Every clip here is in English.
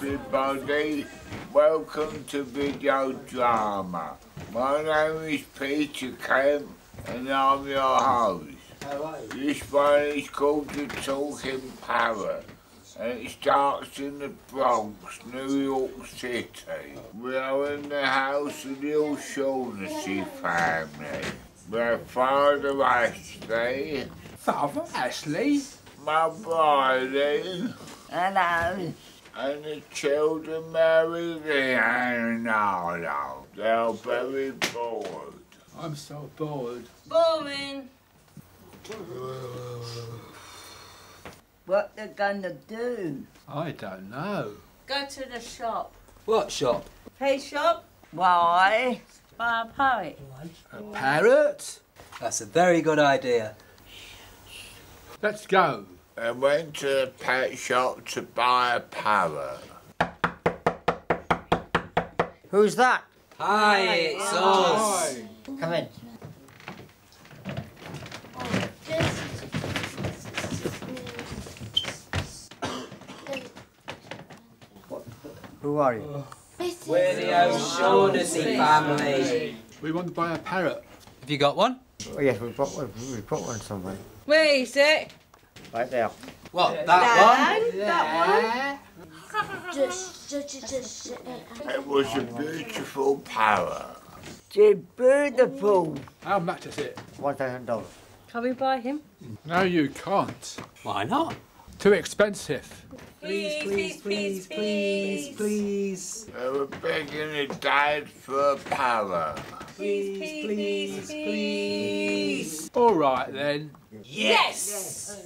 everybody, welcome to Video Drama. My name is Peter Kemp and I'm your host. Hello. This one is called The Talking Parrot and it starts in the Bronx, New York City. We are in the house of the O'Shaughnessy family. My father Ashley. Father Ashley? My brother. Hello. And the children Mary and Arlo. They're very bored. I'm so bored. Boring. What they're gonna do? I don't know. Go to the shop. What shop? Hey shop. Why? Buy a parrot. A parrot? That's a very good idea. Let's go. I went to the pet shop to buy a parrot. Who's that? Hi, it's us. Come in. Who are you? We're the O'Shaughnessy family. We want to buy a parrot. Have you got one? Oh yes, we've got one. We've got one somewhere. Where is it? Right there. What, that one? That It was a beautiful parrot. It's beautiful. How much is it? $1,000. one. Can we buy him? No, you can't. Why not? Too expensive. Please. They were begging the dad for a parrot. Please. All right then. Yes!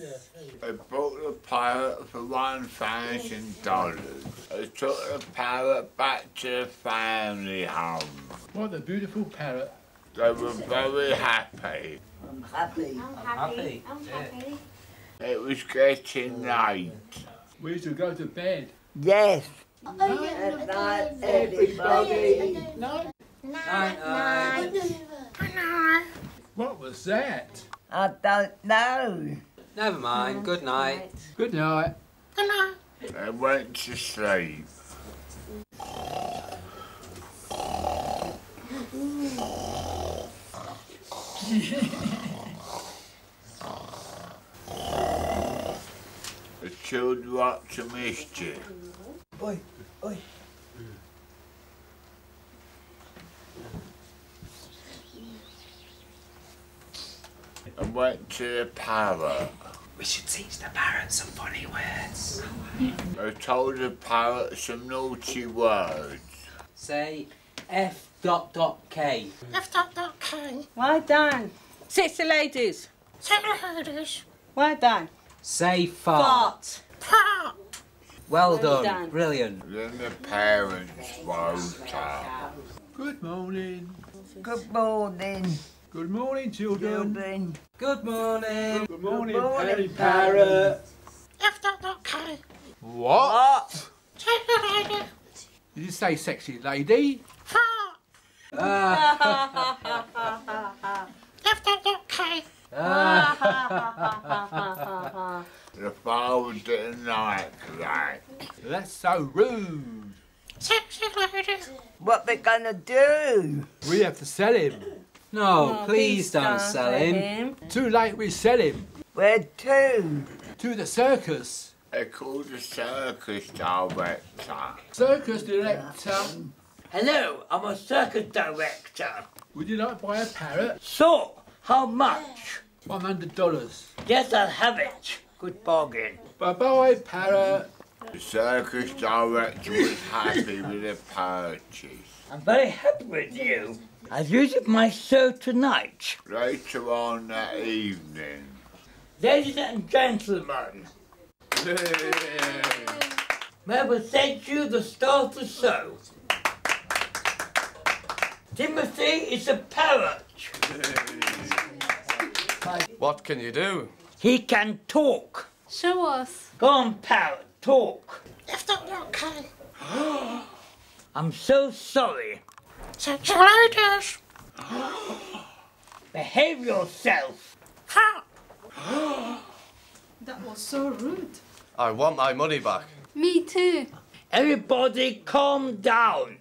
They bought the parrot for $1,000. They took the parrot back to the family home. What a beautiful parrot. They were very happy. I'm happy. Happy. It was getting late. We should go to bed. Yes. Good night, everybody. Night. What was that? I don't know. Never mind. Good night. Good night. They went to sleep. The children were up to mischief. Oi. And went to the parrot. We should teach the parrot some funny words. They told the parrot some naughty words. Say F.K. Well done. Sit the ladies. Well done. Say fart. Well done. done. Brilliant. Then the parents woke up. Good morning. Good morning, Good morning, children. children. Good morning. Good morning, Good morning, Paddy Parrot. What? Did you say sexy lady? The father didn't like that. That's so rude. What they gonna do? We have to sell him. No, please don't sell him. Too late, we sell him. Where to? To the circus. They called the circus director. Circus director. Hello, I'm a circus director. Would you like to buy a parrot? So, how much? $100. Yes, I'll have it. Good bargain. Bye-bye, parrot. The circus director was happy with the purchase. I'm very happy with you. I'll use it my show tonight. Later on that evening, Ladies and gentlemen, may I present you the star of the show. Timothy is a parrot. What can you do? He can talk. Show us. Go on, parrot, talk. I'm so sorry. Behave yourself. That was so rude. I want my money back. Me too. Everybody calm down.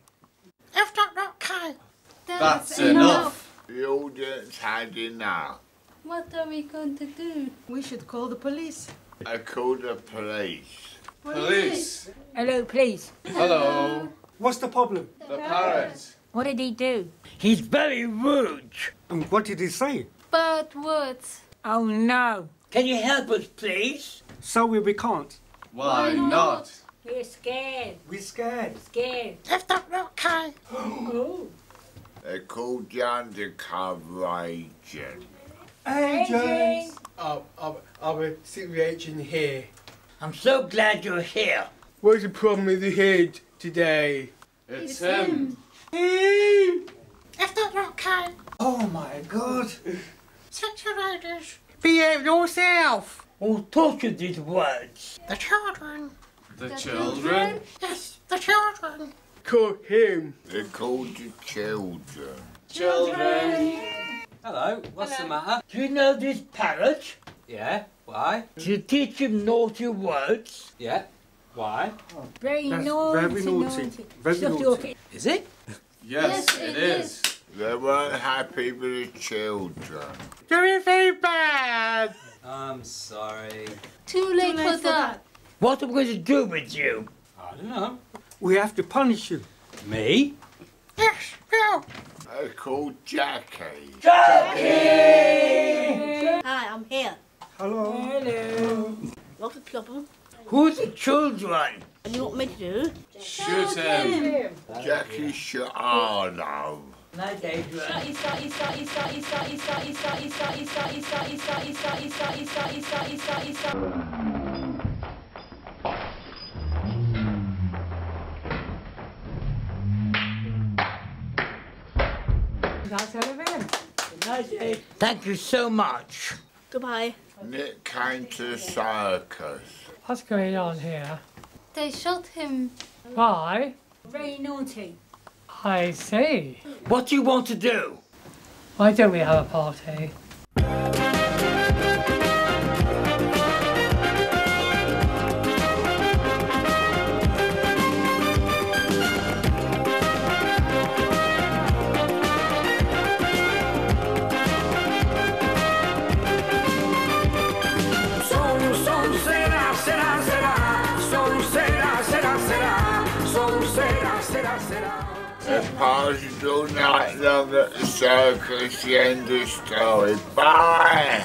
That's enough. The audience had enough. What are we going to do? We should call the police. I called the police. Police. Hello, please. Hello. What's the problem? The parrot. What did he do? He's very rude. And what did he say? Bad words. Oh, no. Can you help us, please? Sorry, we can't. Why not? We're scared. We're scared. Scared. Oh. They called the undercover agent. Agents! I'm a secret agent here. I'm so glad you're here. What's the problem with the head today? It's him. Oh my God! Behave yourself. Who taught you these words? The children. Call him. They called the children. Children. Hello, what's the matter? Do you know this parrot? Yeah, why? Do you teach him naughty words? Yeah, why? Very That's naughty. very naughty. Very Stop naughty. talking. Is it? Yes, it is. They weren't happy with the children. Doing very bad. I'm sorry. Too late for that. What am I going to do with you? I don't know. We have to punish you. Me? They called Jackie. Hi, I'm here. Hello. Hello. What's the trouble? Who's the children? What do you want me to do? Shoot him. Jackie shot Arlo. Night, Adrian. That's all of him. Good night, Adrian. Thank you so much. Goodbye. Nick came to the circus. What's going on here? They shot him. Why? Very naughty. I see. What do you want to do? Why don't we have a party? The party's all night long at the circus. The end of the story. Bye.